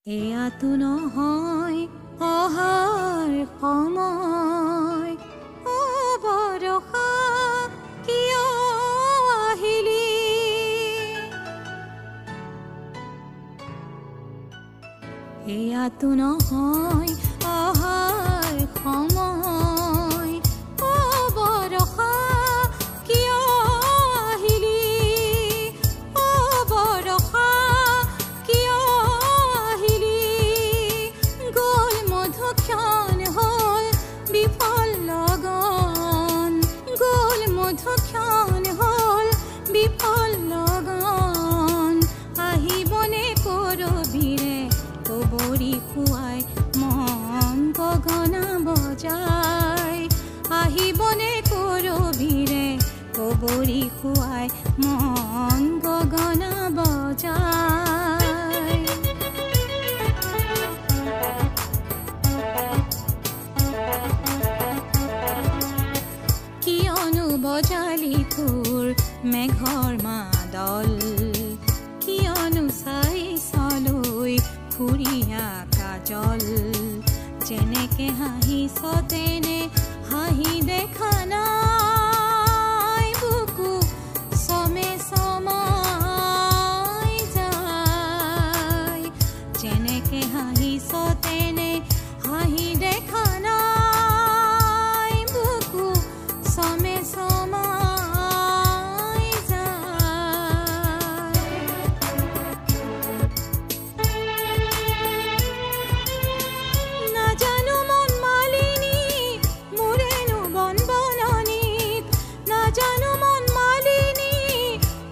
এয়াতো নহয় অহাৰ সময়, অ বৰষা কিয় আহিলি? এয়াতো নহয় অহাৰ সময়, অ বৰষা কিয় আহিলি? অ বৰষা কিয় আহিলি? গ'ল মধুক্ষণ হ'ল বিফল লগন, গ'ল মধুক্ষণ হ'ল বিফল লগন। আহিবনে কৰবীৰে কবৰী খুৱাই মন গগনা বজাই? আহিবনে কৰবীৰে কবৰী খুৱাই মন গগনা বজাই? কিয়নো বজালি তোৰ মেঘৰ মাদল, কিয়নো চাইছলৈ ফুৰিয়া কাজল? যেনেকে হাঁহিছ তেনে হাঁহি দেখা নাই, বুকু চমে চমাই যায়। যেনেকে হাঁহিছ তেনে হাঁহি দেখা নাই, বুকু চমে চমাই যায়। নাজানো মন মালিনী মোৰেনো বন বননিত, নাজানো মন মালিনী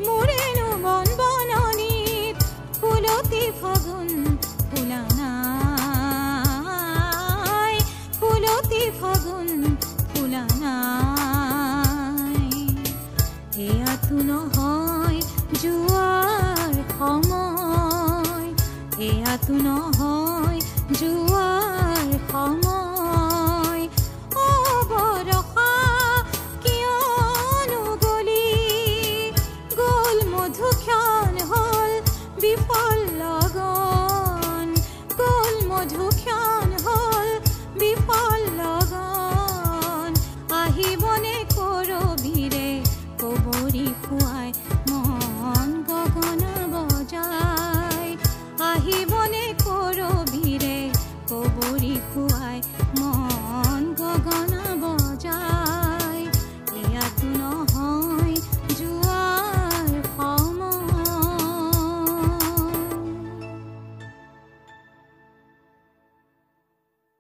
মোৰেনো বন বননিত। ফুলতি ফাগুন ফুলা নাই, ফুলতি ফাগুন ফুলা নাই। এয়াতো নহয় যোৱাৰ সময়, এয়াতো নহয় যোৱাৰ সময়।